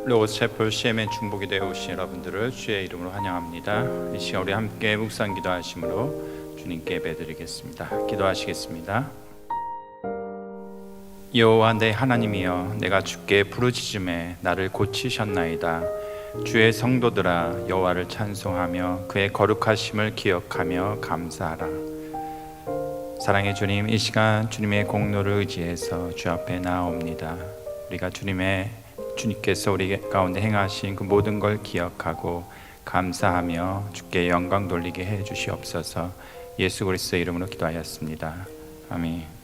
로고스 채플 CMN 중보기 되어 오신 여러분들을 주의 이름으로 환영합니다. 이 시간 우리 함께 묵상 기도하심으로 주님께 예배드리겠습니다. 기도하시겠습니다. 여호와 내 하나님이여, 내가 주께 부르짖음에 나를 고치셨나이다. 주의 성도들아, 여호와를 찬송하며 그의 거룩하심을 기억하며 감사하라. 사랑의 주님, 이 시간 주님의 공로를 의지해서 주 앞에 나아옵니다. 우리가 주님께서 우리 가운데 행하신 그 모든 걸 기억하고 감사하며 주께 영광 돌리게 해 주시옵소서. 예수 그리스도의 이름으로 기도하였습니다. 아멘.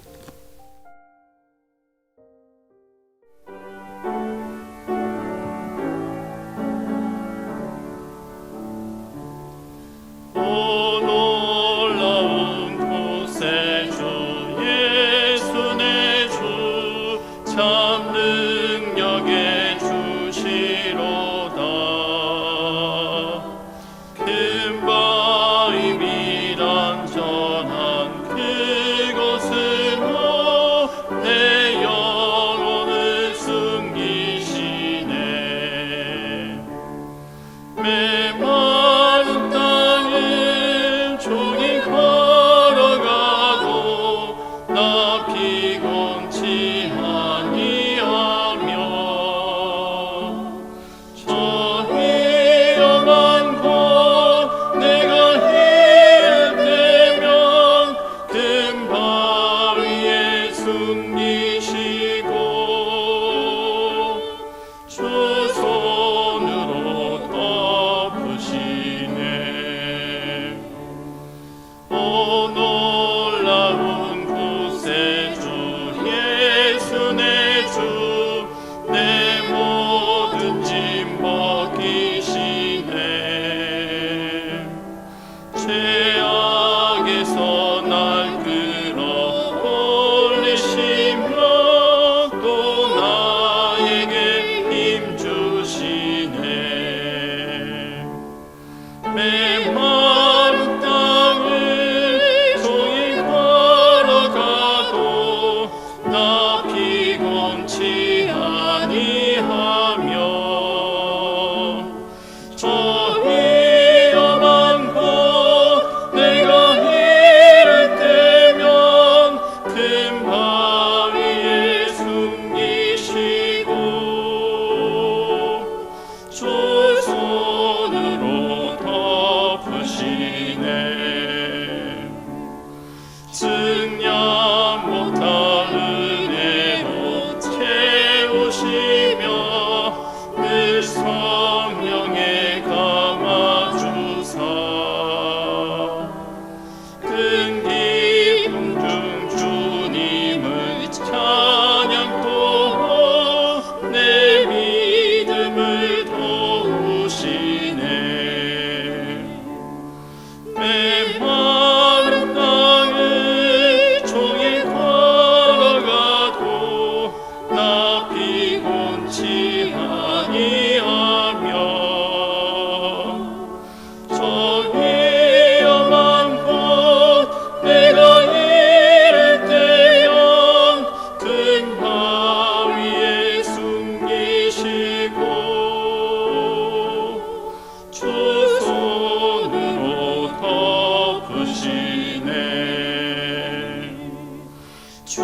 주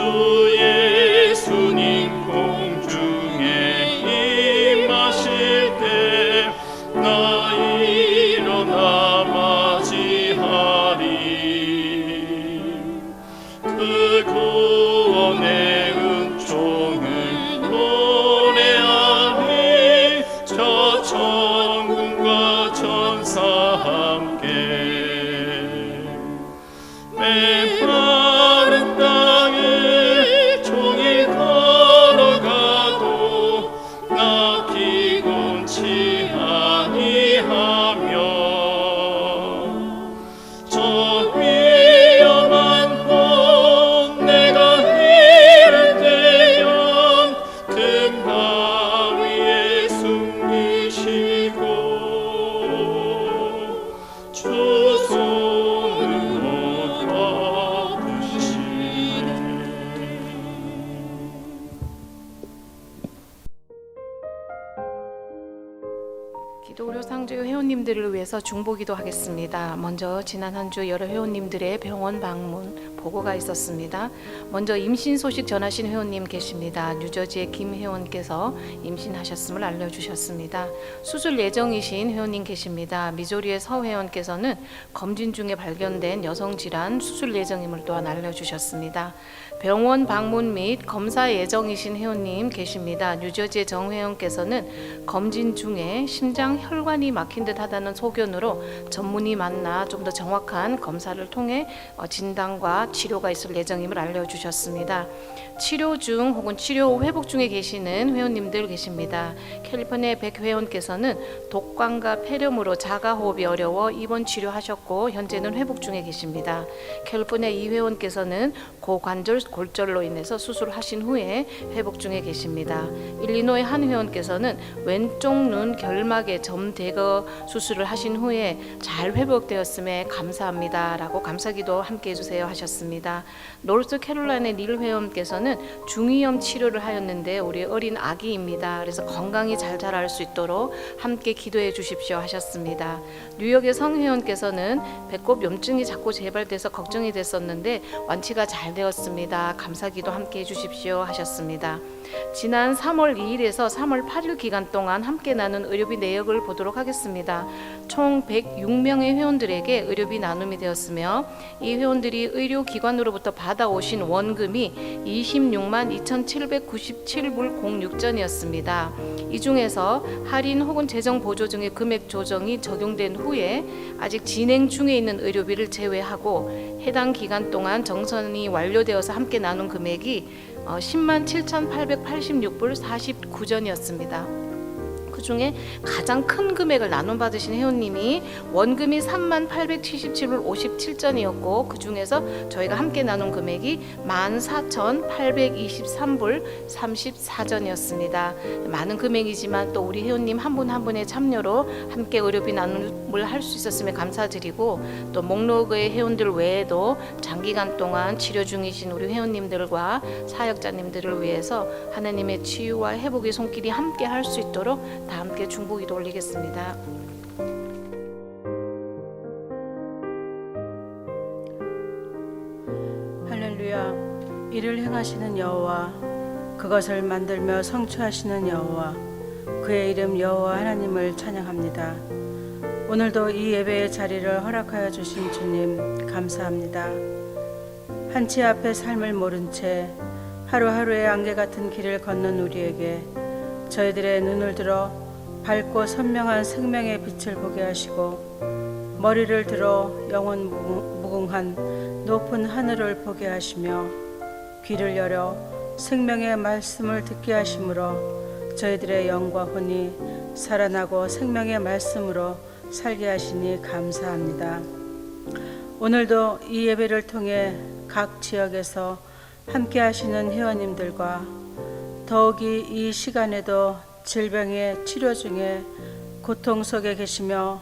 예수님 공중에 임하시 기도의료 상주의 회원님들을 위해서 중보기도 하겠습니다. 먼저 지난 한 주 여러 회원님들의 병원 방문 보고가 있었습니다. 먼저 임신 소식 전하신 회원님 계십니다. 뉴저지의 김 회원께서 임신하셨음을 알려주셨습니다. 수술 예정이신 회원님 계십니다. 미조리의 서 회원께서는 검진 중에 발견된 여성 질환 수술 예정임을 또한 알려주셨습니다. 병원 방문 및 검사 예정이신 회원님 계십니다. 뉴저지의 정 회원께서는 검진 중에 심장 혈관이 막힌 듯 하다는 소견으로 전문의 만나 좀 더 정확한 검사를 통해 진단과 치료가 있을 예정임을 알려주셨습니다. 치료 중 혹은 치료 후 회복 중에 계시는 회원님들 계십니다. 캘리포니아 백 회원께서는 독감과 폐렴으로 자가호흡이 어려워 입원 치료하셨고 현재는 회복 중에 계십니다. 캘리포니아 이 회원께서는 고관절 골절로 인해서 수술하신 후에 회복 중에 계십니다. 일리노이 한 회원께서는 왼쪽 눈 결막에 점 제거 수술을 하신 후에 잘 회복되었음에 감사합니다 라고 감사기도 함께 해주세요 하셨습니다. 노스캐롤라이나 닐 회원께서는 중이염 치료를 하였는데 우리 어린 아기입니다. 그래서 건강히 잘 자랄 수 있도록 함께 기도해 주십시오 하셨습니다. 뉴욕의 성 회원께서는 배꼽 염증이 자꾸 재발돼서 걱정이 됐었는데 완치가 잘 되었습니다. 감사기도 함께 해주십시오 하셨습니다. 지난 3월 2일에서 3월 8일 기간 동안 함께 나눈 의료비 내역을 보도록 하겠습니다. 총 106명의 회원들에게 의료비 나눔이 되었으며 이 회원들이 의료기관으로부터 받아오신 원금이 26만 2,797불 06전이었습니다. 이 중에서 할인 혹은 재정 보조 등의 금액 조정이 적용된 후에 아직 진행 중에 있는 의료비를 제외하고 해당 기간 동안 정산이 완료되어서 함께 나눈 금액이 10만 7,886불 49전이었습니다. 그 중에 가장 큰 금액을 나눔받으신 회원님이 원금이 3만 877불 57전이었고 그 중에서 저희가 함께 나눈 금액이 14,823불 34전이었습니다. 많은 금액이지만 또 우리 회원님 한 분 한 분의 참여로 함께 의료비 나눔을 할 수 있었음에 감사드리고 또 목록의 회원들 외에도 장기간 동안 치료 중이신 우리 회원님들과 사역자님들을 위해서 하나님의 치유와 회복의 손길이 함께 할 수 있도록 다 함께 중보기도 올리겠습니다. 할렐루야. 이를 행하시는 여호와, 그것을 만들며 성취하시는 여호와, 그의 이름 여호와 하나님을 찬양합니다. 오늘도 이 예배의 자리를 허락하여 주신 주님 감사합니다. 한치 앞의 삶을 모른 채 하루하루의 안개 같은 길을 걷는 우리에게 저희들의 눈을 들어 밝고 선명한 생명의 빛을 보게 하시고 머리를 들어 영원 무궁한 높은 하늘을 보게 하시며 귀를 열어 생명의 말씀을 듣게 하심으로 저희들의 영과 혼이 살아나고 생명의 말씀으로 살게 하시니 감사합니다. 오늘도 이 예배를 통해 각 지역에서 함께 하시는 회원님들과 더욱이 이 시간에도 질병의 치료 중에 고통 속에 계시며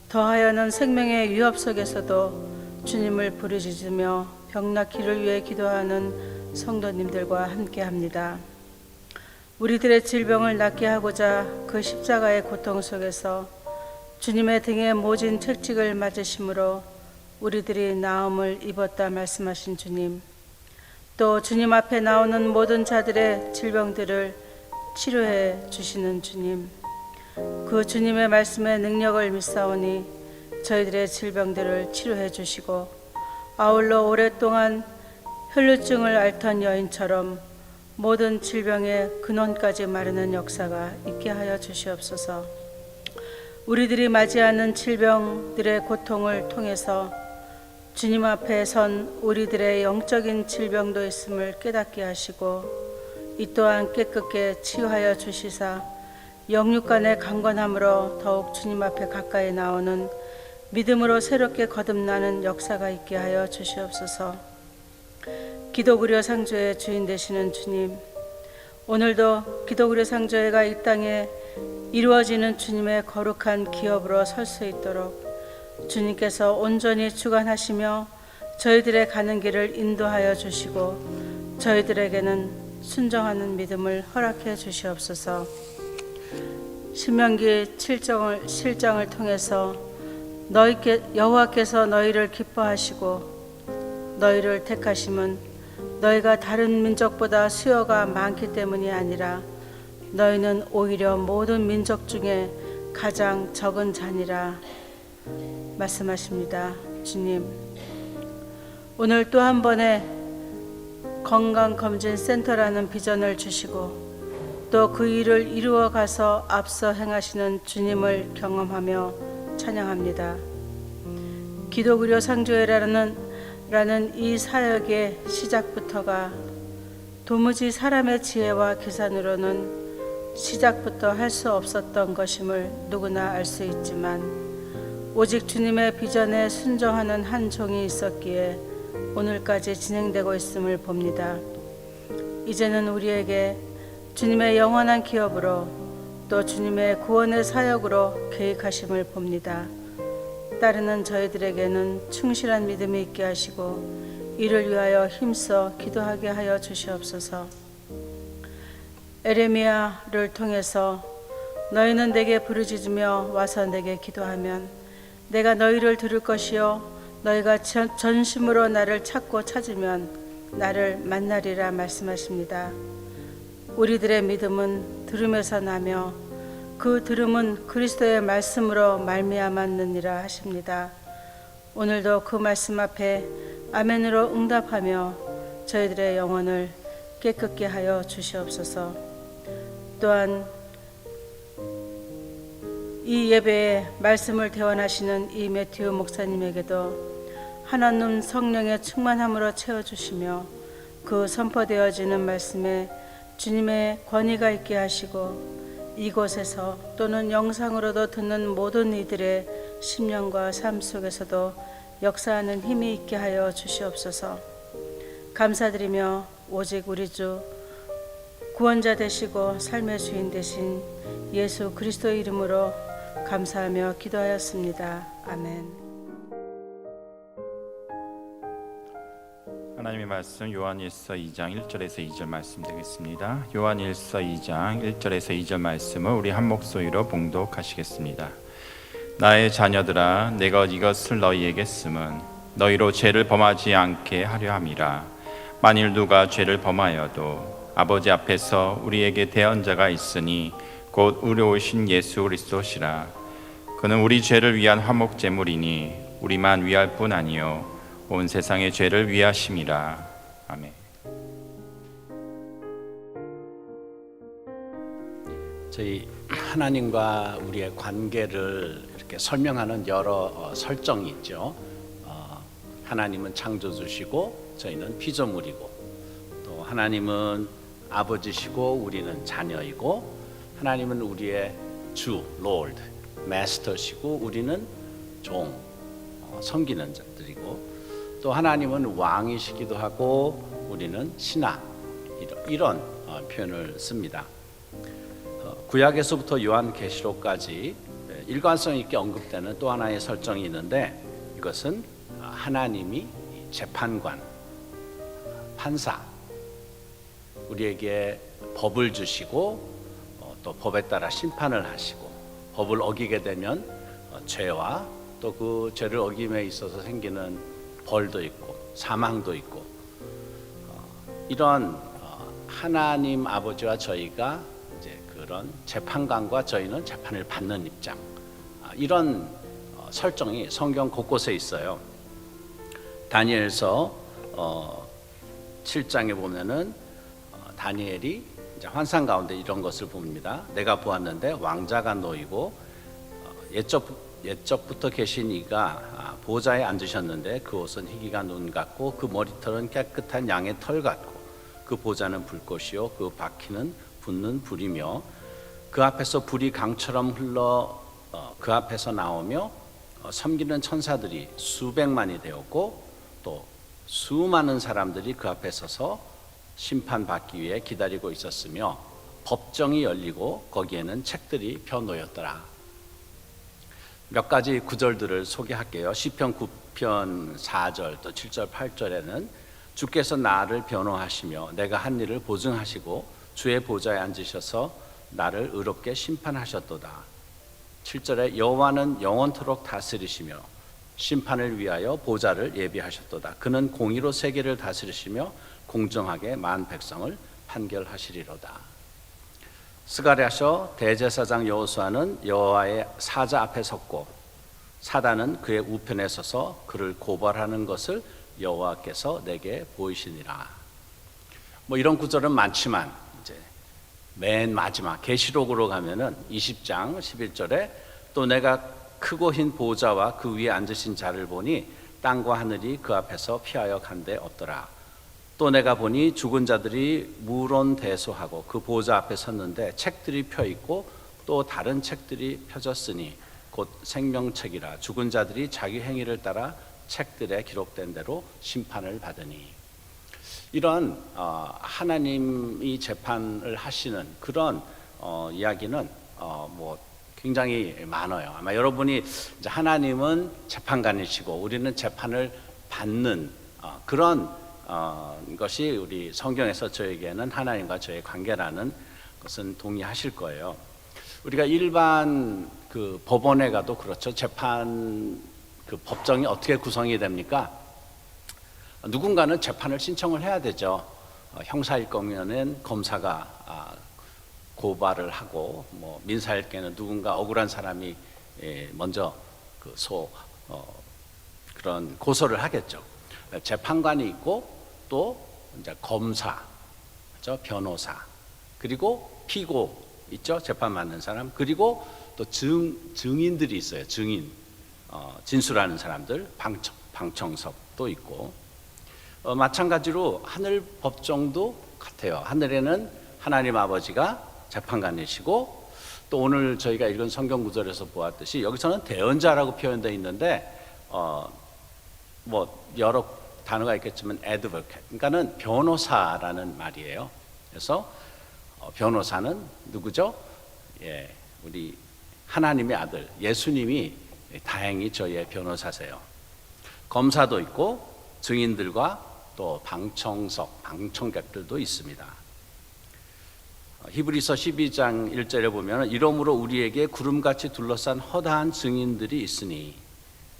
더하여는 생명의 위협 속에서도 주님을 부르짖으며 병 낫기를 위해 기도하는 성도님들과 함께합니다. 우리들의 질병을 낫게 하고자 그 십자가의 고통 속에서 주님의 등에 모진 채찍을 맞으심으로 우리들이 나음을 입었다 말씀하신 주님, 또 주님 앞에 나오는 모든 자들의 질병들을 치료해 주시는 주님, 그 주님의 말씀의 능력을 믿사오니 저희들의 질병들을 치료해 주시고 아울러 오랫동안 혈루증을 앓던 여인처럼 모든 질병의 근원까지 마르는 역사가 있게 하여 주시옵소서. 우리들이 맞이하는 질병들의 고통을 통해서 주님 앞에 선 우리들의 영적인 질병도 있음을 깨닫게 하시고 이 또한 깨끗게 치유하여 주시사 영육간의 강건함으로 더욱 주님 앞에 가까이 나오는 믿음으로 새롭게 거듭나는 역사가 있게 하여 주시옵소서. 기도구려 상조의 주인 되시는 주님, 오늘도 기도구려 상조회가 이 땅에 이루어지는 주님의 거룩한 기업으로 설 수 있도록 주님께서 온전히 주관하시며 저희들의 가는 길을 인도하여 주시고 저희들에게는 순종하는 믿음을 허락해 주시옵소서. 신명기 7장을 통해서 여호와께서 너희를 기뻐하시고 너희를 택하심은 너희가 다른 민족보다 수요가 많기 때문이 아니라 너희는 오히려 모든 민족 중에 가장 적은 자니라 말씀하십니다. 주님, 오늘 또 한 번의 건강검진센터라는 비전을 주시고 또 그 일을 이루어 가서 앞서 행하시는 주님을 경험하며 찬양합니다. 기독의료 상조회라는 이 사역의 시작부터가 도무지 사람의 지혜와 계산으로는 시작부터 할 수 없었던 것임을 누구나 알 수 있지만 오직 주님의 비전에 순종하는 한 종이 있었기에 오늘까지 진행되고 있음을 봅니다. 이제는 우리에게 주님의 영원한 기업으로 또 주님의 구원의 사역으로 계획하심을 봅니다. 따르는 저희들에게는 충실한 믿음이 있게 하시고 이를 위하여 힘써 기도하게 하여 주시옵소서. 에레미야를 통해서 너희는 내게 부르짖으며 와서 내게 기도하면 내가 너희를 들을 것이요 너희가 전심으로 나를 찾고 찾으면 나를 만나리라 말씀하십니다. 우리들의 믿음은 들음에서 나며 그 들음은 그리스도의 말씀으로 말미암았느니라 하십니다. 오늘도 그 말씀 앞에 아멘으로 응답하며 저희들의 영혼을 깨끗게 하여 주시옵소서. 또한 이 예배에 말씀을 대원하시는 이 매튜 목사님에게도 하나님 성령의 충만함으로 채워주시며 그 선포되어지는 말씀에 주님의 권위가 있게 하시고 이곳에서 또는 영상으로도 듣는 모든 이들의 심령과 삶 속에서도 역사하는 힘이 있게 하여 주시옵소서. 감사드리며 오직 우리 주 구원자 되시고 삶의 주인 되신 예수 그리스도의 이름으로 감사하며 기도하였습니다. 아멘. 하나님의 말씀 요한일서 2장 1절에서 2절 말씀 되겠습니다. 요한일서 2장 1절에서 2절 말씀을 우리 한 목소리로 봉독하시겠습니다. 나의 자녀들아, 내가 이것을 너희에게 쓰면 너희로 죄를 범하지 않게 하려 함이라. 만일 누가 죄를 범하여도 아버지 앞에서 우리에게 대언자가 있으니 곧 의로우신 예수 그리스도시라. 그는 우리 죄를 위한 화목 제물이니 우리만 위할 뿐 아니요 온 세상의 죄를 위하심이라. 아멘. 저희 하나님과 우리의 관계를 이렇게 설명하는 여러 설정이 있죠. 하나님은 창조주시고 저희는 피조물이고, 또 하나님은 아버지시고 우리는 자녀이고, 하나님은 우리의 주, Lord, Master시고 우리는 종, 섬기는 자들이고, 또 하나님은 왕이시기도 하고 우리는 신하, 이런 표현을 씁니다. 구약에서부터 요한계시록까지 일관성 있게 언급되는 또 하나의 설정이 있는데, 이것은 하나님이 재판관, 판사, 우리에게 법을 주시고 또 법에 따라 심판을 하시고, 법을 어기게 되면 죄와 또 그 죄를 어김에 있어서 생기는 벌도 있고 사망도 있고, 이런 하나님 아버지와 저희가 이제 그런 재판관과 저희는 재판을 받는 입장, 이런 설정이 성경 곳곳에 있어요. 다니엘서 7장에 보면은 다니엘이 이제 환상 가운데 이런 것을 봅니다. 내가 보았는데 왕자가 놓이고 옛적부터 계신 이가 보좌에 앉으셨는데 그 옷은 희기가 눈 같고 그 머리털은 깨끗한 양의 털 같고 그 보좌는 불꽃이요 그 바퀴는 붙는 불이며 그 앞에서 불이 강처럼 흘러 그 앞에서 나오며 섬기는 천사들이 수백만이 되었고 또 수많은 사람들이 그 앞에 서서 심판받기 위해 기다리고 있었으며 법정이 열리고 거기에는 책들이 펴놓였더라. 몇 가지 구절들을 소개할게요. 시편 9편 4절 또 7절 8절에는 주께서 나를 변호하시며 내가 한 일을 보증하시고 주의 보좌에 앉으셔서 나를 의롭게 심판하셨도다. 7절에 여호와는 영원토록 다스리시며 심판을 위하여 보좌를 예비하셨도다. 그는 공의로 세계를 다스리시며 공정하게 만 백성을 판결하시리로다. 스가랴서 대제사장 여호수아는 여호와의 사자 앞에 섰고 사단은 그의 우편에 서서 그를 고발하는 것을 여호와께서 내게 보이시니라. 뭐 이런 구절은 많지만 이제 맨 마지막 계시록으로 가면은 20장 11절에 또 내가 크고 흰 보좌와 그 위에 앉으신 자를 보니 땅과 하늘이 그 앞에서 피하여 간데 없더라. 또 내가 보니 죽은 자들이 무론대소하고 그 보좌 앞에 섰는데 책들이 펴 있고 또 다른 책들이 펴졌으니 곧 생명책이라. 죽은 자들이 자기 행위를 따라 책들에 기록된 대로 심판을 받으니. 이런 하나님이 재판을 하시는 그런 이야기는 뭐 굉장히 많아요. 아마 여러분이 이제 하나님은 재판관이시고 우리는 재판을 받는 그런 것이 우리 성경에서 저에게는 하나님과 저의 관계라는 것은 동의하실 거예요. 우리가 일반 그 법원에 가도 그렇죠. 재판 그 법정이 어떻게 구성이 됩니까? 누군가는 재판을 신청을 해야 되죠. 형사일 거면은 검사가 고발을 하고, 뭐 민사일 경우는 누군가 억울한 사람이 먼저 그런 고소를 하겠죠. 재판관이 있고 또 이제 검사, 그렇죠? 변호사, 그리고 피고 있죠. 재판 받는 사람, 그리고 또 증인들이 있어요. 증인, 진술하는 사람들, 방청석도 있고. 마찬가지로 하늘 법정도 같아요. 하늘에는 하나님 아버지가 재판관이시고 또 오늘 저희가 읽은 성경 구절에서 보았듯이 여기서는 대언자라고 표현되어 있는데 뭐 여러 단어가 있겠지만 advocate, 그러니까는 변호사라는 말이에요. 그래서 변호사는 누구죠? 예, 우리 하나님의 아들 예수님이 다행히 저희의 변호사세요. 검사도 있고 증인들과 또 방청객들도 있습니다. 히브리서 12장 1절에 보면 이러므로 우리에게 구름같이 둘러싼 허다한 증인들이 있으니,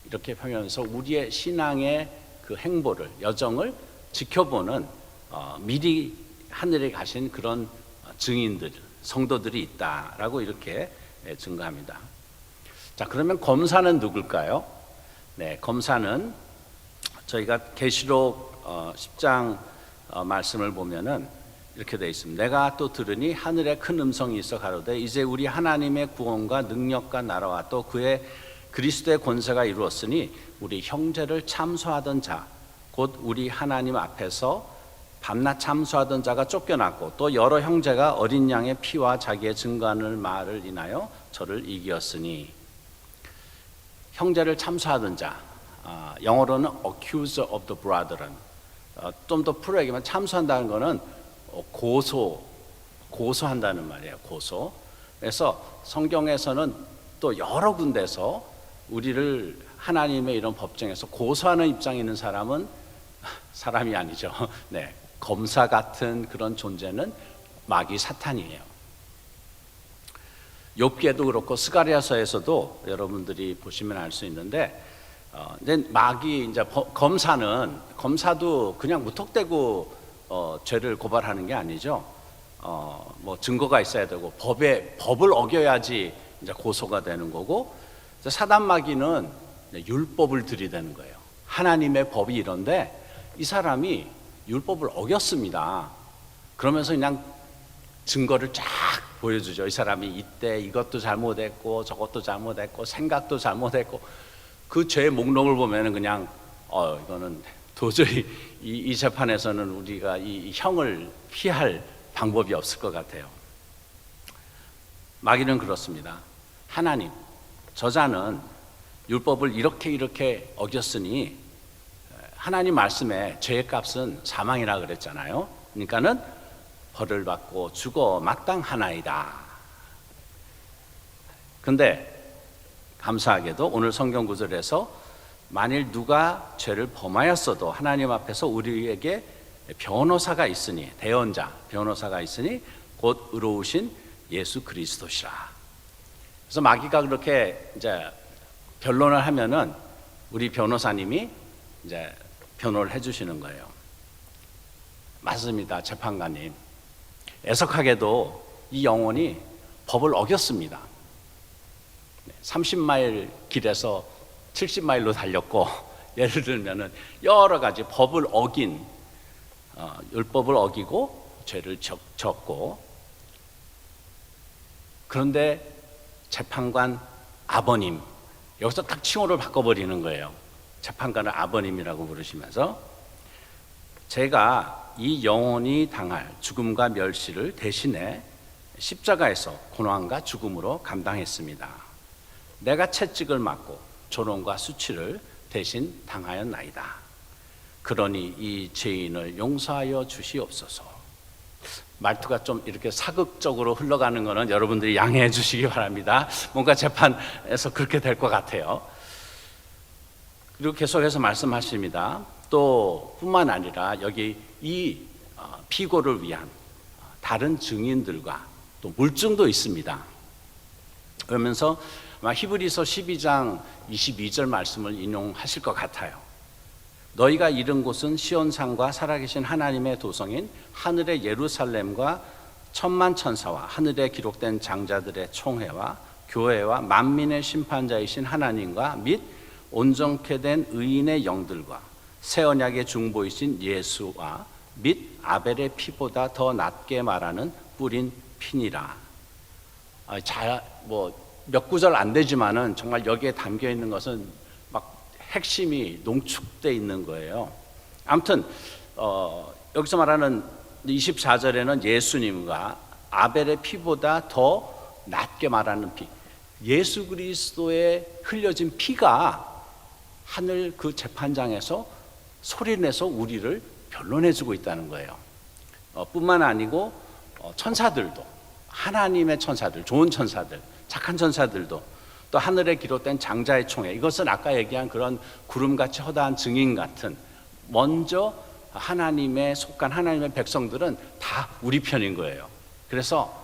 이렇게 표현해서 우리의 신앙의 그 행보를, 여정을 지켜보는 미리 하늘에 가신 그런 증인들, 성도들이 있다라고 이렇게 증거합니다. 자, 그러면 검사는 누굴까요? 네, 검사는 저희가 계시록 10장 말씀을 보면은 이렇게 되어 있습니다. 내가 또 들으니 하늘에 큰 음성이 있어 가로되 이제 우리 하나님의 구원과 능력과 나라와 또 그의 그리스도의 권세가 이루었으니 우리 형제를 참소하던 자 곧 우리 하나님 앞에서 밤낮 참소하던 자가 쫓겨났고 또 여러 형제가 어린 양의 피와 자기의 증거하는 말을 인하여 저를 이기었으니. 형제를 참소하던 자, 영어로는 accuser of the brethren. 좀 더 풀어 얘기하면 참소한다는 것은 고소한다는 말이에요. 고소. 그래서 성경에서는 또 여러 군데서 우리를 하나님의 이런 법정에서 고소하는 입장에 있는 사람이 아니죠. 네, 검사 같은 그런 존재는 마귀 사탄이에요. 욥기에도 그렇고 스가랴서에서도 여러분들이 보시면 알 수 있는데, 마귀 이제 검사도 그냥 무턱대고 죄를 고발하는 게 아니죠. 뭐 증거가 있어야 되고 법을 어겨야지 이제 고소가 되는 거고, 사단 마귀는 율법을 들이대는 거예요. 하나님의 법이 이런데 이 사람이 율법을 어겼습니다. 그러면서 그냥 증거를 쫙 보여주죠. 이 사람이 이때 이것도 잘못했고 저것도 잘못했고 생각도 잘못했고, 그 죄의 목록을 보면은 그냥 이거는 도저히 이 재판에서는 우리가 이 형을 피할 방법이 없을 것 같아요. 마귀는 그렇습니다. 하나님, 저자는 율법을 이렇게 어겼으니 하나님 말씀에 죄의 값은 사망이라 그랬잖아요. 그러니까는 벌을 받고 죽어 마땅하나이다. 근데 감사하게도 오늘 성경 구절에서 만일 누가 죄를 범하였어도 하나님 앞에서 우리에게 변호사가 있으니, 대언자, 변호사가 있으니 곧 의로우신 예수 그리스도시라. 그래서 마귀가 그렇게 이제 변론을 하면은 우리 변호사님이 이제 변호를 해주시는 거예요. 맞습니다, 재판관님. 애석하게도 이 영혼이 법을 어겼습니다. 30마일 길에서 70마일로 달렸고, 예를 들면은 여러 가지 법을 어긴, 율법을 어기고 죄를 졌고, 그런데 재판관 아버님, 여기서 딱 칭호를 바꿔버리는 거예요. 재판관을 아버님이라고 부르시면서, 제가 이 영혼이 당할 죽음과 멸시를 대신에 십자가에서 고난과 죽음으로 감당했습니다. 내가 채찍을 맞고 조롱과 수치를 대신 당하였나이다. 그러니 이 죄인을 용서하여 주시옵소서. 말투가 좀 이렇게 사극적으로 흘러가는 거는 여러분들이 양해해 주시기 바랍니다. 뭔가 재판에서 그렇게 될 것 같아요. 그리고 계속해서 말씀하십니다. 또 뿐만 아니라 여기 이 피고를 위한 다른 증인들과 또 물증도 있습니다. 그러면서 아마 히브리서 12장 22절 말씀을 인용하실 것 같아요. 너희가 이른 곳은 시온산과 살아계신 하나님의 도성인 하늘의 예루살렘과 천만 천사와 하늘에 기록된 장자들의 총회와 교회와 만민의 심판자이신 하나님과 및 온전케 된 의인의 영들과 새 언약의 중보이신 예수와 및 아벨의 피보다 더 낫게 말하는 뿌린 피니라. 몇 구절 안 되지만은 정말 여기에 담겨 있는 것은 막 핵심이 농축돼 있는 거예요. 아무튼 여기서 말하는 24절에는 예수님과 아벨의 피보다 더 낫게 말하는 피, 예수 그리스도의 흘려진 피가 하늘 그 재판장에서 소리내서 우리를 변론해주고 있다는 거예요. 뿐만 아니고 천사들도, 하나님의 천사들, 좋은 천사들, 착한 천사들도, 또 하늘에 기록된 장자의 총회, 이것은 아까 얘기한 그런 구름같이 허다한 증인 같은, 먼저 하나님의 속한 하나님의 백성들은 다 우리 편인 거예요. 그래서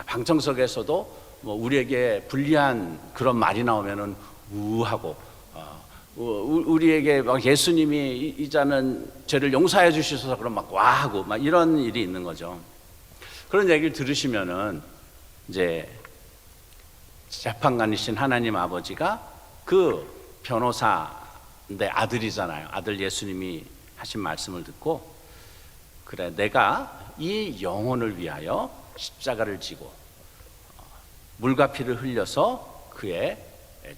방청석에서도 우리에게 불리한 그런 말이 나오면은 우하고, 우리에게 막 예수님이 이자는 죄를 용서해 주셔서 그럼 막 와하고 막 이런 일이 있는 거죠. 그런 얘기를 들으시면은 이제 재판관이신 하나님 아버지가 그 변호사인데 아들이잖아요. 아들 예수님이 하신 말씀을 듣고, 그래, 내가 이 영혼을 위하여 십자가를 지고 물과 피를 흘려서 그의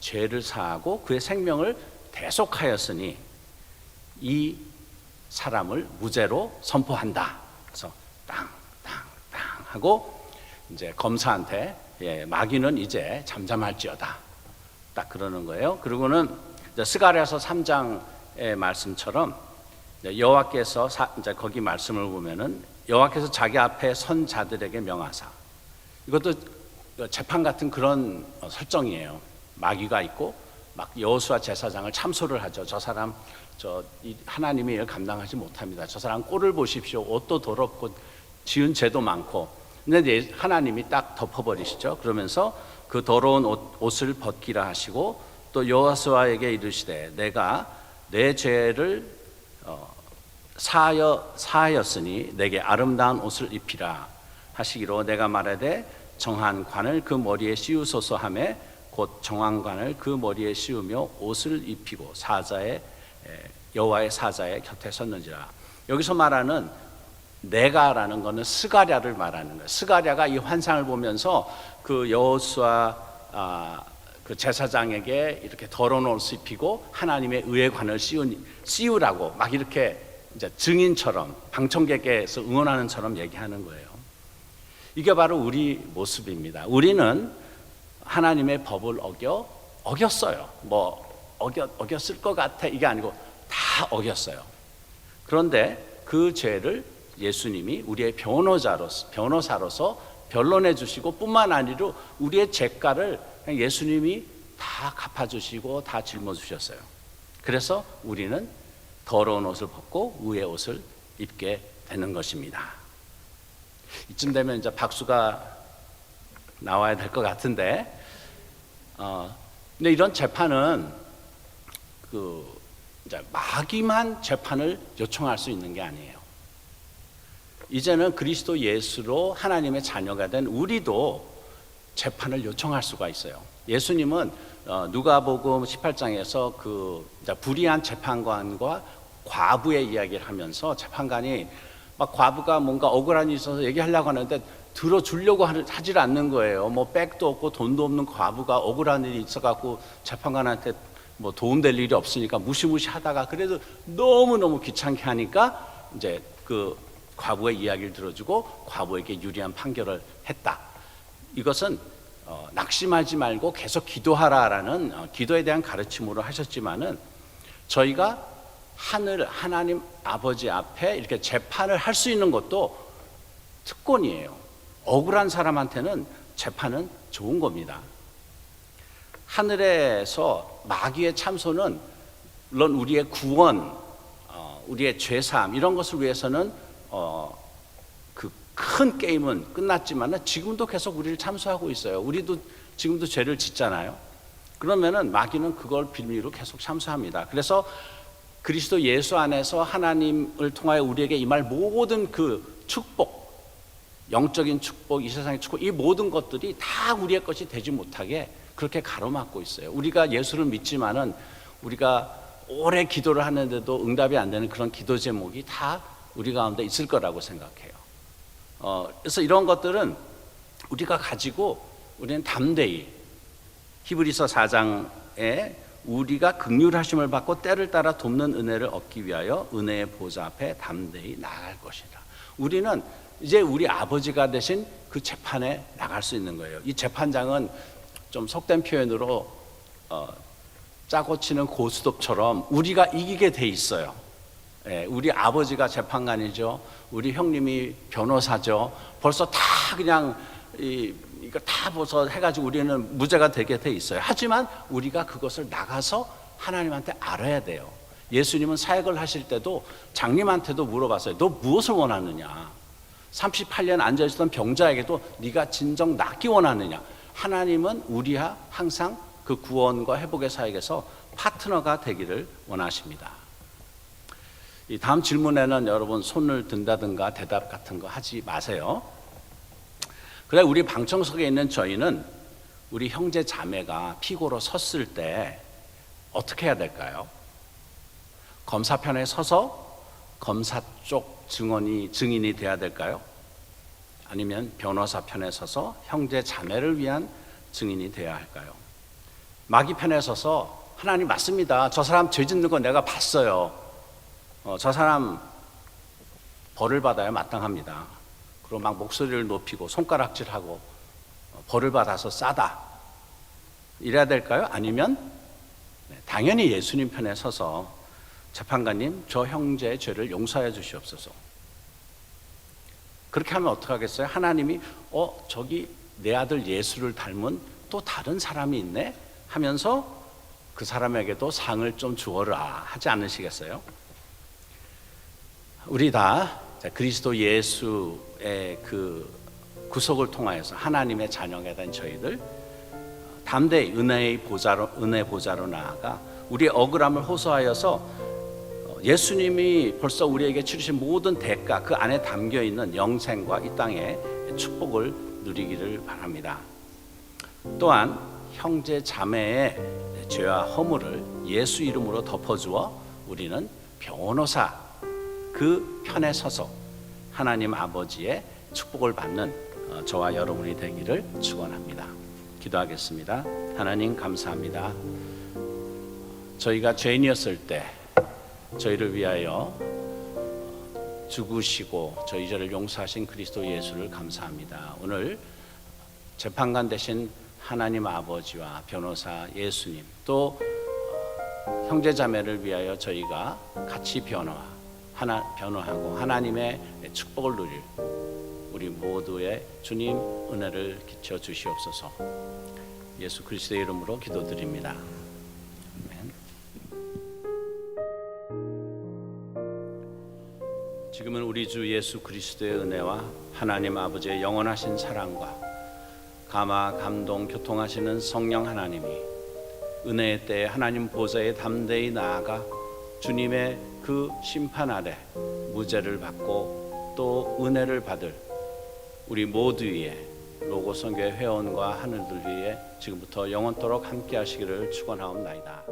죄를 사하고 그의 생명을 대속하였으니 이 사람을 무죄로 선포한다. 그래서 땅 하고 이제 검사한테 마귀는 이제 잠잠할지어다. 딱 그러는 거예요. 그리고는 스가랴서 3장의 말씀처럼 여호와께서 이제 거기 말씀을 보면은 여호와께서 자기 앞에 선 자들에게 명하사, 이것도 재판 같은 그런 설정이에요. 마귀가 있고 막 여호수아 제사장을 참소를 하죠. 저 사람 하나님이 이를 감당하지 못합니다. 저 사람 꼴을 보십시오. 옷도 더럽고 지은 죄도 많고. 근데 하나님이 딱 덮어버리시죠. 그러면서 그 더러운 옷을 벗기라 하시고, 또 여호수아에게 이르시되 내가 내 죄를 사하였으니 내게 아름다운 옷을 입히라 하시기로, 내가 말하되 정한 관을 그 머리에 씌우소서 하매 곧 정한 관을 그 머리에 씌우며 옷을 입히고 여호와의 사자의 곁에 섰는지라. 여기서 말하는 내가라는 것은 스가랴를 말하는 거예요. 스가랴가 이 환상을 보면서 그 여호수아 그 제사장에게 이렇게 더러운 옷을 입히고 하나님의 의의 관을 씌우라고 막 이렇게 이제 증인처럼 방청객에서 응원하는처럼 얘기하는 거예요. 이게 바로 우리 모습입니다. 우리는 하나님의 법을 어겼어요. 어겼을 것 같아, 이게 아니고 다 어겼어요. 그런데 그 죄를 예수님이 우리의 변호사로서 변론해 주시고, 뿐만 아니라 우리의 죄가를 예수님이 다 갚아주시고 다 짊어주셨어요. 그래서 우리는 더러운 옷을 벗고 의의 옷을 입게 되는 것입니다. 이쯤 되면 이제 박수가 나와야 될 것 같은데, 근데 이런 재판은 이제 마귀만 재판을 요청할 수 있는 게 아니에요. 이제는 그리스도 예수로 하나님의 자녀가 된 우리도 재판을 요청할 수가 있어요. 예수님은 누가복음 18장에서 불의한 재판관과 과부의 이야기를 하면서 재판관이 막 과부가 뭔가 억울한 일이 있어서 얘기하려고 하는데 들어주려고 하질 않는 거예요. 뭐 백도 없고 돈도 없는 과부가 억울한 일이 있어갖고 재판관한테 뭐 도움될 일이 없으니까 무시무시하다가 그래도 너무너무 귀찮게 하니까 이제 그 과부의 이야기를 들어주고 과부에게 유리한 판결을 했다. 이것은 낙심하지 말고 계속 기도하라라는 기도에 대한 가르침으로 하셨지만은 저희가 하나님 아버지 앞에 이렇게 재판을 할 수 있는 것도 특권이에요. 억울한 사람한테는 재판은 좋은 겁니다. 하늘에서 마귀의 참소는 물론 우리의 구원, 우리의 죄사함 이런 것을 위해서는 그 큰 게임은 끝났지만 지금도 계속 우리를 참소하고 있어요. 우리도 지금도 죄를 짓잖아요. 그러면은 마귀는 그걸 빌미로 계속 참소합니다. 그래서 그리스도 예수 안에서 하나님을 통하여 우리에게 임할 모든 그 축복, 영적인 축복, 이 세상의 축복, 이 모든 것들이 다 우리의 것이 되지 못하게 그렇게 가로막고 있어요. 우리가 예수를 믿지만은 우리가 오래 기도를 하는데도 응답이 안 되는 그런 기도 제목이 다 우리 가운데 있을 거라고 생각해요. 그래서 이런 것들은 우리가 가지고 우리는 담대히 히브리서 4장에 우리가 긍휼하심을 받고 때를 따라 돕는 은혜를 얻기 위하여 은혜의 보좌 앞에 담대히 나아갈 것이다. 우리는 이제 우리 아버지가 되신 그 재판에 나갈 수 있는 거예요. 이 재판장은 좀 속된 표현으로 짜고 치는 고스톱처럼 우리가 이기게 돼 있어요. 우리 아버지가 재판관이죠. 우리 형님이 변호사죠. 벌써 다 그냥 이거 다 벌써 해가지고 우리는 무죄가 되게 돼 있어요. 하지만 우리가 그것을 나가서 하나님한테 알아야 돼요. 예수님은 사역을 하실 때도 장님한테도 물어봤어요. 너 무엇을 원하느냐? 38년 앉아있었던 병자에게도 네가 진정 낫기 원하느냐? 하나님은 우리와 항상 그 구원과 회복의 사역에서 파트너가 되기를 원하십니다. 이 다음 질문에는 여러분 손을 든다든가 대답 같은 거 하지 마세요. 그래 우리 방청석에 있는 저희는 우리 형제 자매가 피고로 섰을 때 어떻게 해야 될까요? 검사편에 서서 검사 쪽 증인이 돼야 될까요? 아니면 변호사 편에 서서 형제 자매를 위한 증인이 돼야 할까요? 마귀 편에 서서 하나님 맞습니다. 저 사람 죄 짓는 거 내가 봤어요. 저 사람 벌을 받아야 마땅합니다. 그리고 막 목소리를 높이고 손가락질하고 벌을 받아서 싸다. 이래야 될까요? 아니면 당연히 예수님 편에 서서 재판관님 저 형제의 죄를 용서해 주시옵소서. 그렇게 하면 어떡하겠어요? 하나님이 저기 내 아들 예수를 닮은 또 다른 사람이 있네 하면서 그 사람에게도 상을 좀 주어라 하지 않으시겠어요? 우리 다 그리스도 예수의 그 구속을 통하여서 하나님의 자녀가 된 저희들 담대히 은혜 보좌로 나아가 우리의 억울함을 호소하여서 예수님이 벌써 우리에게 치르신 모든 대가 그 안에 담겨 있는 영생과 이 땅의 축복을 누리기를 바랍니다. 또한 형제 자매의 죄와 허물을 예수 이름으로 덮어주어 우리는 변호사 그 편에 서서 하나님 아버지의 축복을 받는 저와 여러분이 되기를 축원합니다. 기도하겠습니다. 하나님 감사합니다. 저희가 죄인이었을 때 저희를 위하여 죽으시고 저희 죄를 용서하신 그리스도 예수를 감사합니다. 오늘 재판관 되신 하나님 아버지와 변호사 예수님 또 형제 자매를 위하여 저희가 같이 변호하고 하나님의 축복을 누릴 우리 모두의 주님 은혜를 끼쳐 주시옵소서. 예수 그리스도의 이름으로 기도드립니다. 아멘. 지금은 우리 주 예수 그리스도의 은혜와 하나님 아버지의 영원하신 사랑과 감화, 감동, 교통하시는 성령 하나님이 은혜의 때에 하나님 보좌에 담대히 나아가 주님의 그 심판 아래 무죄를 받고 또 은혜를 받을 우리 모두 위에 로고 선교회 회원과 하늘들 위에 지금부터 영원토록 함께 하시기를 축원하옵나이다.